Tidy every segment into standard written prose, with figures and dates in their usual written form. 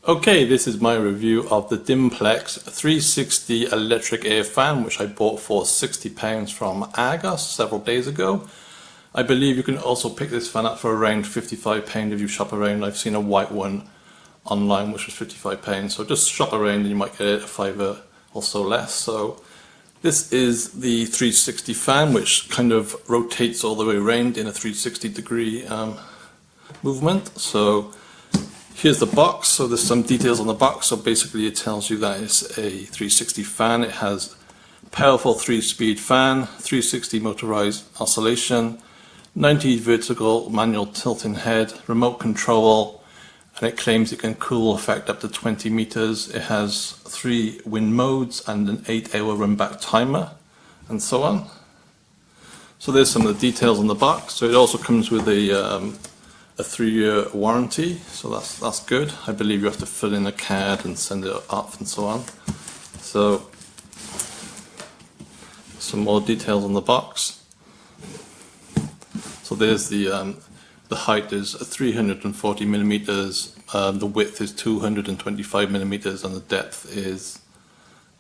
Okay, this is my review of the Dimplex 360 electric air fan, which I bought for £60 from Argos several days ago. I believe you can also pick this fan up for around £55 if you shop around. I've seen a white one online which was £55, so just shop around and you might get it a fiver or so less. So this is the 360 fan, which kind of rotates all the way around in a 360 degree movement. So here's the box. So there's some details on the box. So basically it tells you that it's a 360 fan. It has powerful 3-speed fan, 360 motorized oscillation, 90 vertical manual tilting head, remote control, and it claims it can cool effect up to 20 meters. It has 3 wind modes and an 8-hour run back timer and so on. So there's some of the details on the box. So it also comes with a 3-year warranty, so that's good. I believe you have to fill in a card and send it off and so on. So some more details on the box. So there's the height is 340 millimeters, the width is 225 millimeters, and the depth is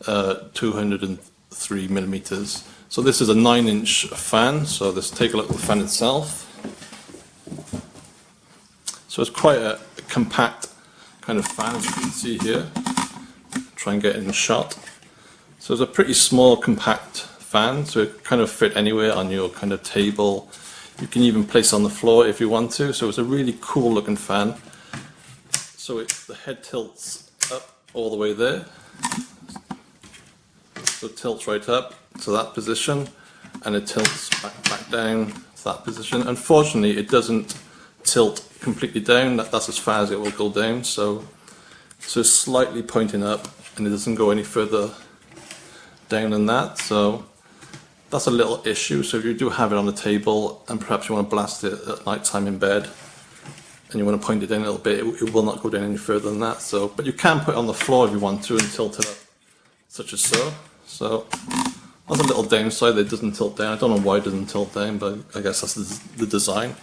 203 millimeters. So this is a 9-inch fan. So let's take a look at the fan itself. So it's quite a compact kind of fan, as you can see here. Try and get it in shot. So it's a pretty small, compact fan, so it kind of fit anywhere on your kind of table. You can even place it on the floor if you want to. So it's a really cool looking fan. So the head tilts up all the way there. So it tilts right up to that position, and it tilts back down to that position. Unfortunately, it doesn't tilt completely down. That's as far as it will go down. So it's slightly pointing up, and it doesn't go any further down than that. So that's a little issue. So if you do have it on the table and perhaps you want to blast it at night time in bed and you want to point it down a little bit, it will not go down any further than that. So, but you can put it on the floor if you want to and tilt it up, such as so. So that's a little downside that it doesn't tilt down. I don't know why it doesn't tilt down, but I guess that's the design.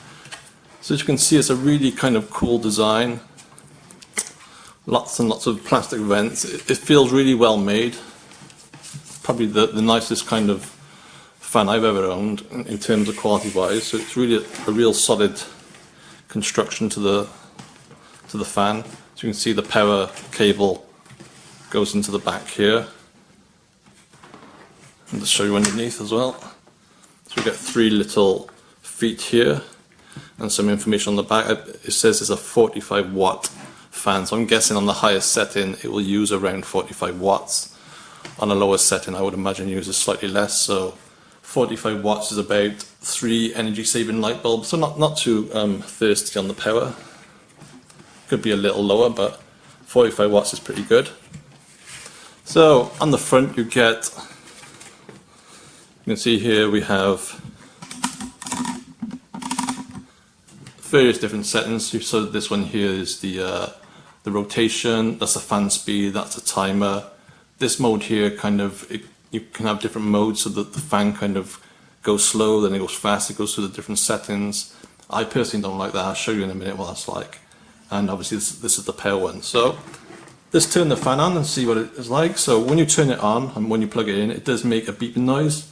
So as you can see, it's a really kind of cool design. Lots and lots of plastic vents. It feels really well made. Probably the nicest kind of fan I've ever owned in terms of quality wise. So it's really a real solid construction to the fan. So you can see the power cable goes into the back here. And to show you underneath as well. So we get 3 little feet here and some information on the back. It says it's a 45 watt fan, so I'm guessing on the highest setting it will use around 45 watts. On a lower setting I would imagine it uses slightly less. So 45 watts is about 3 energy saving light bulbs, so not too thirsty on the power. Could be a little lower, but 45 watts is pretty good. So on the front you can see here we have various different settings. So this one here is the rotation, that's the fan speed, that's the timer. This mode here you can have different modes, so that the fan kind of goes slow, then it goes fast, it goes through the different settings. I personally don't like that. I'll show you in a minute what that's like. And obviously this is the power one. So let's turn the fan on and see what it is like. So when you turn it on and when you plug it in, it does make a beeping noise.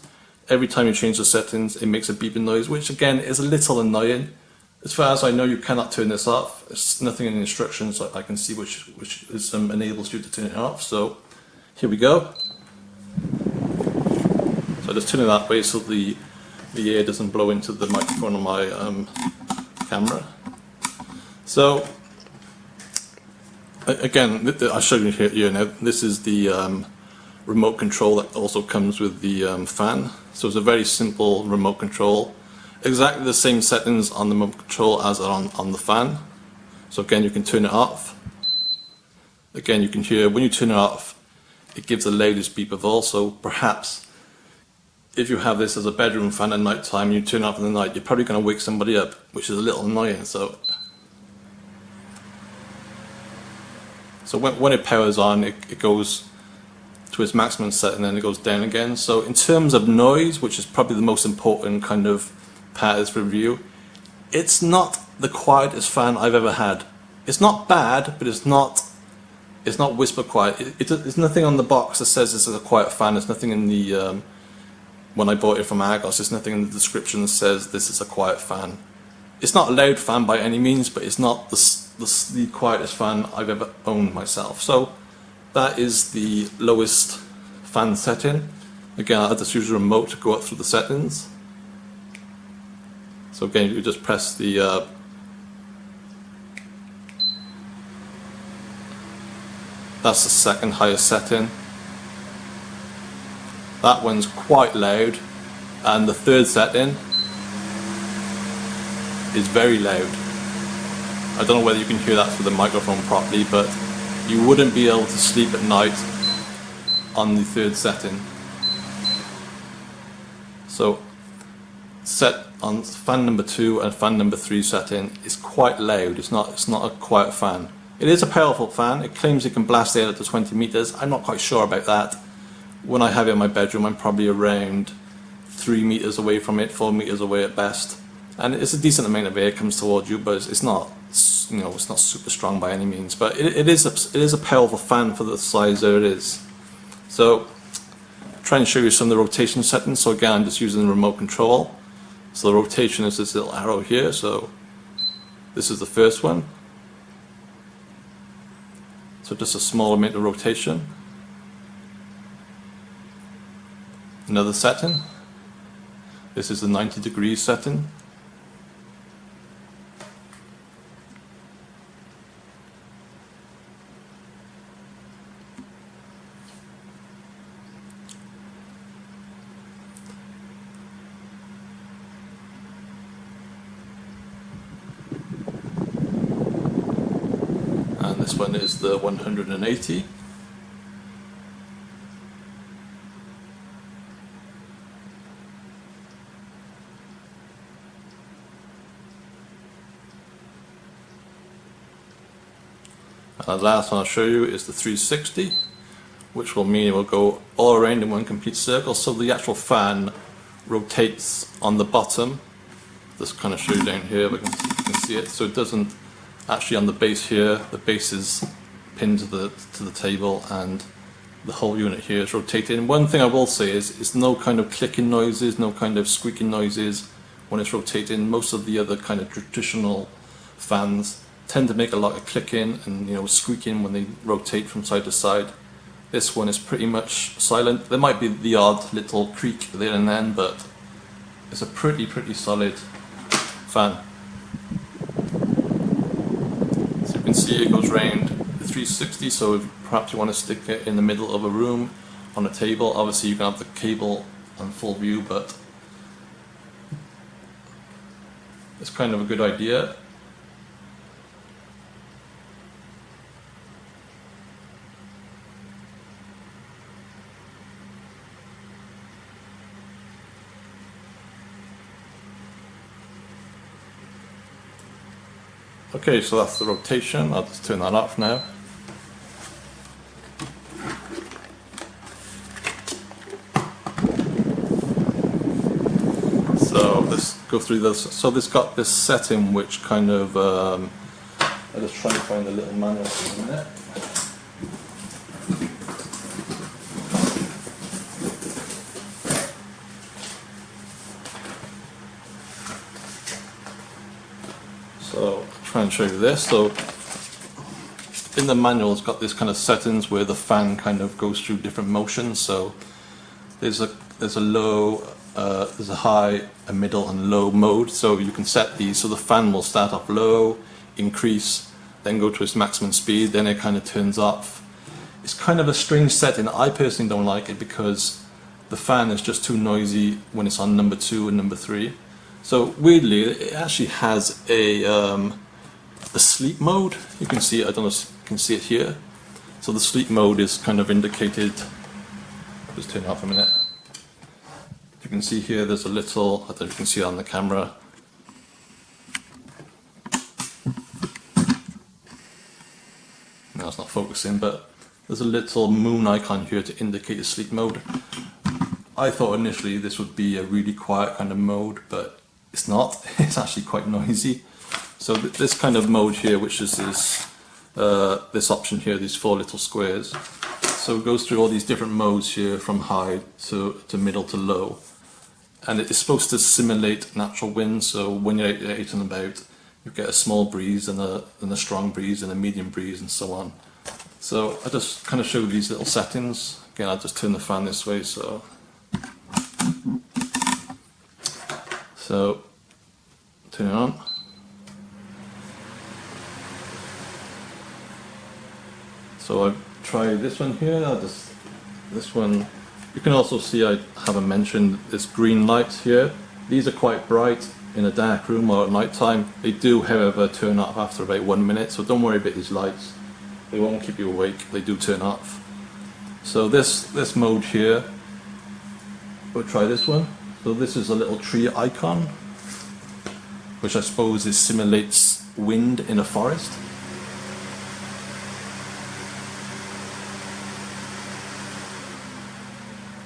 Every time you change the settings, it makes a beeping noise, which again is a little annoying. As far as I know, you cannot turn this off. There's nothing in the instructions I can see which enables you to turn it off. So here we go. So I just turn it that way so the air doesn't blow into the microphone on my camera. So again, I'll show you here now. This is the remote control that also comes with the fan. So it's a very simple remote control. Exactly the same settings on the remote control as on the fan. So again, you can turn it off. Again, you can hear when you turn it off, it gives the loudest beep of all. So perhaps if you have this as a bedroom fan at night time, you turn it off in the night, you're probably going to wake somebody up, which is a little annoying. So when it powers on, it goes to its maximum setting and then it goes down again. So in terms of noise, which is probably the most important kind of part of this review, it's not the quietest fan I've ever had. It's not bad, but it's not It's not whisper quiet. There's nothing on the box that says this is a quiet fan. There's nothing in the when I bought it from Argos, there's nothing in the description that says this is a quiet fan. It's not a loud fan by any means, but it's not the quietest fan I've ever owned myself. So that is the lowest fan setting. Again, I just use a remote to go up through the settings. So again, you just press the that's the second highest setting. That one's quite loud, and the third setting is very loud. I don't know whether you can hear that through the microphone properly, but you wouldn't be able to sleep at night on the third setting. So set on fan number 2 and fan number 3 setting is quite loud. It's not a quiet fan. It is a powerful fan. It claims it can blast air up to 20 meters. I'm not quite sure about that. When I have it in my bedroom, I'm probably around 3 meters away from it, 4 meters away at best. And it's a decent amount of air comes towards you, but it's not, you know, it's not super strong by any means. But it is a powerful fan for the size that it is. So try and show you some of the rotation settings. So again, I'm just using the remote control. So the rotation is this little arrow here. So this is the first one. So just a small amount of rotation. Another setting. This is the 90 degrees setting. And this one is the 180. And the last one I'll show you is the 360, which will mean it will go all around in one complete circle. So the actual fan rotates on the bottom. Just kind of show you down here if you can see it. So it doesn't actually on the base here. The base is pinned to the table, and the whole unit here is rotating. One thing I will say is it's no kind of clicking noises, no kind of squeaking noises when it's rotating. Most of the other kind of traditional fans tend to make a lot of clicking and, you know, squeaking when they rotate from side to side. This one is pretty much silent. There might be the odd little creak there and then, but it's a pretty solid fan. So you can see it goes round the 360. So if perhaps you want to stick it in the middle of a room on a table, obviously you can have the cable on full view, but it's kind of a good idea. Okay, so that's the rotation. I'll just turn that off now. So let's go through this. So this got this setting which kind of, I'll just try and find the little manual for a minute. So I'll try and show you this. So in the manual it's got this kind of settings where the fan kind of goes through different motions. So there's a low, there's a high, a middle and low mode. So you can set these so the fan will start off low, increase, then go to its maximum speed, then it kind of turns off. It's kind of a strange setting. I personally don't like it because the fan is just too noisy when it's on number 2 and number 3. So weirdly, it actually has a sleep mode. You can see it, I don't know if you can see it here. So the sleep mode is kind of indicated. Just turn it off a minute. You can see here there's a little, I don't know if you can see it on the camera. Now it's not focusing, but there's a little moon icon here to indicate the sleep mode. I thought initially this would be a really quiet kind of mode, but it's not. It's actually quite noisy. So this kind of mode here, which is this this option here, these 4 little squares. So it goes through all these different modes here, from high to middle to low. And it is supposed to simulate natural wind, so when you're out and about, you get a small breeze and a strong breeze and a medium breeze and so on. So I just kind of show these little settings. Again, I'll just turn the fan this way, so turn it on. So I've tried this one here. This one, you can also see I haven't mentioned this green light here. These are quite bright in a dark room or at night time. They do, however, turn off after about 1 minute, so don't worry about these lights. They won't keep you awake, they do turn off. So this mode here, we'll try this one. So this is a little tree icon, which I suppose simulates wind in a forest.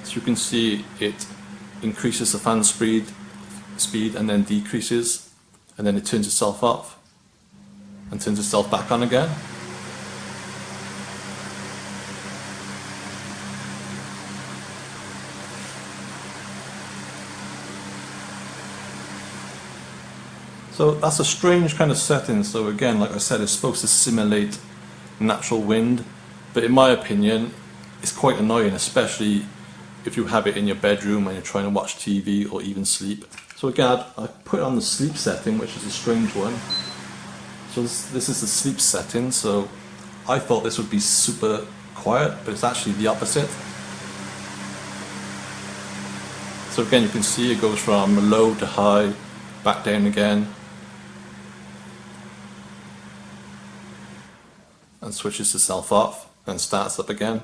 So you can see it increases the fan speed and then decreases, and then it turns itself off and turns itself back on again. So that's a strange kind of setting. So again, like I said, it's supposed to simulate natural wind, but in my opinion, it's quite annoying, especially if you have it in your bedroom and you're trying to watch TV or even sleep. So again, I put it on the sleep setting, which is a strange one. So this is the sleep setting, so I thought this would be super quiet, but it's actually the opposite. So again, you can see it goes from low to high, back down again, and switches itself off and starts up again.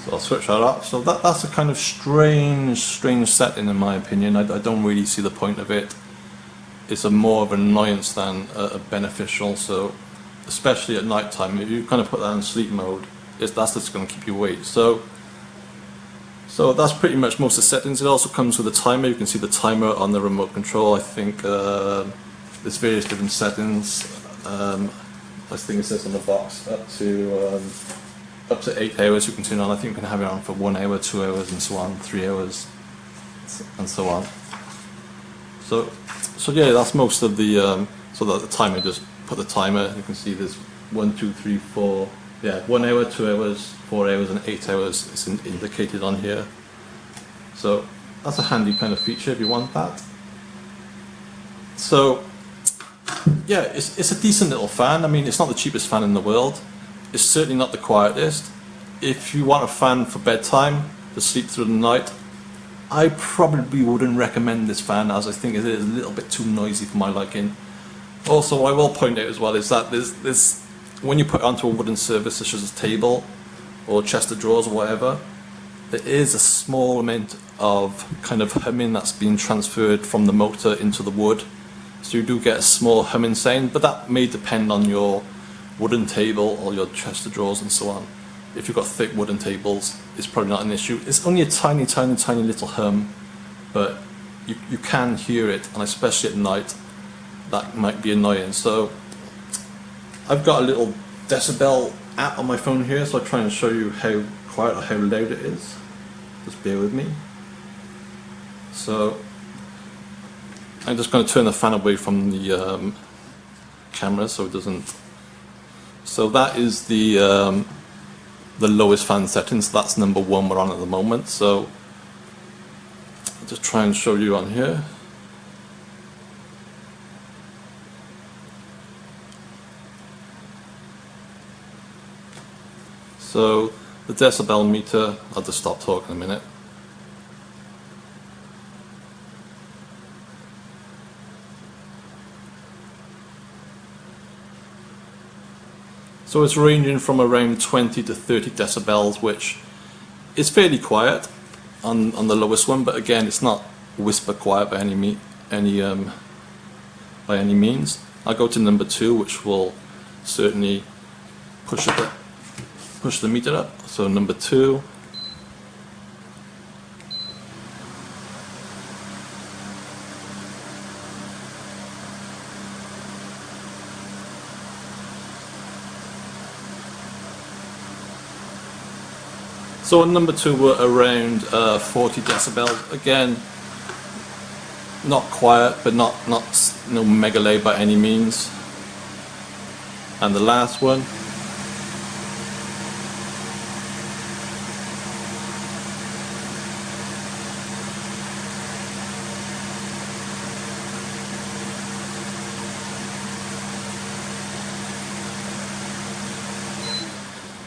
So I'll switch that off. So that's a kind of strange setting in my opinion. I don't really see the point of it. It's more of an annoyance than a beneficial. So especially at night time, if you kind of put that in sleep mode, that's just going to keep you awake. So that's pretty much most of the settings. It also comes with a timer. You can see the timer on the remote control. I think there's various different settings. I think it says on the box up to 8 hours you can turn on. I think you can have it on for 1 hour, 2 hours, and so on, 3 hours, and so on. So yeah, that's most of the. So that the timer, just put the timer. You can see there's 1, 2, 3, 4. Yeah, 1 hour, 2 hours, 4 hours, and 8 hours is indicated on here. So that's a handy kind of feature if you want that. So yeah, it's a decent little fan. I mean, it's not the cheapest fan in the world. It's certainly not the quietest. If you want a fan for bedtime to sleep through the night, I probably wouldn't recommend this fan, as I think it is a little bit too noisy for my liking. Also, I will point out as well is that there's when you put it onto a wooden surface such as a table or chest of drawers or whatever, there is a small amount of kind of humming that's being transferred from the motor into the wood. So you do get a small humming sound, but that may depend on your wooden table or your chest of drawers and so on. If you've got thick wooden tables, it's probably not an issue. It's only a tiny little hum, but you can hear it, and especially at night, that might be annoying. So I've got a little decibel app on my phone here, so I'll try and show you how quiet or how loud it is. Just bear with me. So I'm just going to turn the fan away from the camera so it doesn't. So that is the lowest fan settings. That's number 1 we're on at the moment. So I'll just try and show you on here. So the decibel meter, I'll just stop talking a minute. So it's ranging from around 20 to 30 decibels, which is fairly quiet on the lowest one, but again, it's not whisper quiet by any means. I'll go to number 2, which will certainly push the meter up. So number 2, So on number 2 we're around 40 decibels. Again, not quiet, but not no mega loud by any means. And the last one.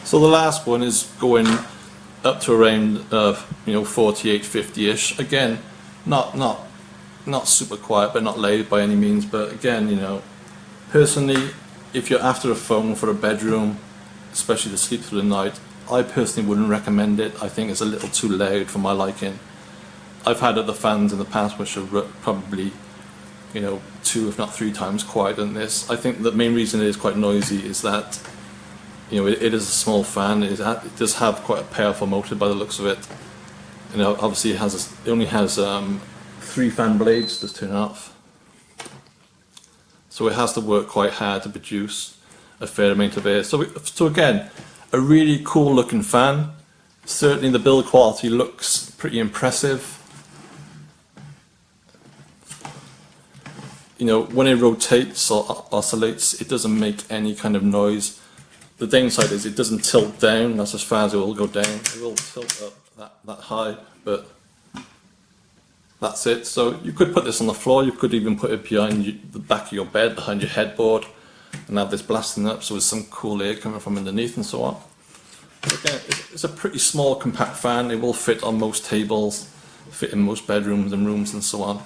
So the last one is going up to around 48, 50-ish. Again, not super quiet, but not loud by any means. But again, personally, if you're after a phone for a bedroom, especially to sleep through the night, I personally wouldn't recommend it. I think it's a little too loud for my liking. I've had other fans in the past which are probably 2 if not 3 times quieter than this. I think the main reason it is quite noisy is that it is a small fan. It does have quite a powerful motor by the looks of it. Obviously it only has 3 fan blades. Just turn it off. So it has to work quite hard to produce a fair amount of air. So again, a really cool looking fan. Certainly the build quality looks pretty impressive. When it rotates or oscillates, it doesn't make any kind of noise. The downside is it doesn't tilt down. That's as far as it will go down. It will tilt up that high, but that's it. So you could put this on the floor. You could even put it behind the back of your bed, behind your headboard, and have this blasting up so there's some cool air coming from underneath and so on. Again, it's a pretty small compact fan. It will fit on most tables, fit in most bedrooms and rooms and so on.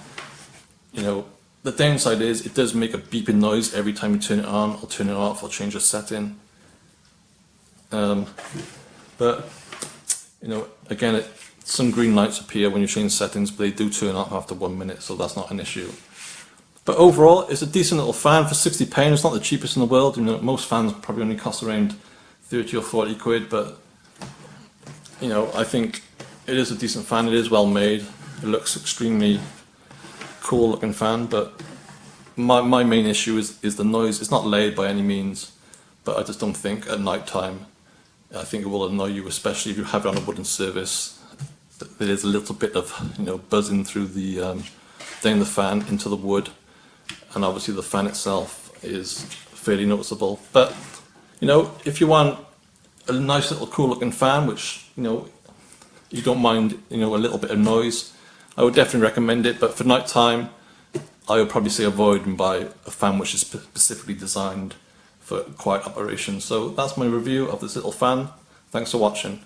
The downside is it does make a beeping noise every time you turn it on or turn it off or change a setting. But again, some green lights appear when you change settings, but they do turn off after 1 minute, so that's not an issue. But overall, it's a decent little fan for £60. It's not the cheapest in the world. Most fans probably only cost around 30 or 40 quid, but I think it is a decent fan. It is well made. It looks extremely cool looking fan, but my main issue is the noise. It's not loud by any means, but I just don't think at night time, I think it will annoy you, especially if you have it on a wooden surface. There is a little bit of buzzing through the down the fan into the wood, and obviously the fan itself is fairly noticeable. But if you want a nice little cool looking fan, which you don't mind a little bit of noise, I would definitely recommend it. But for night time, I would probably say avoid and buy a fan which is specifically designed for quiet operations. So that's my review of this little fan. Thanks for watching.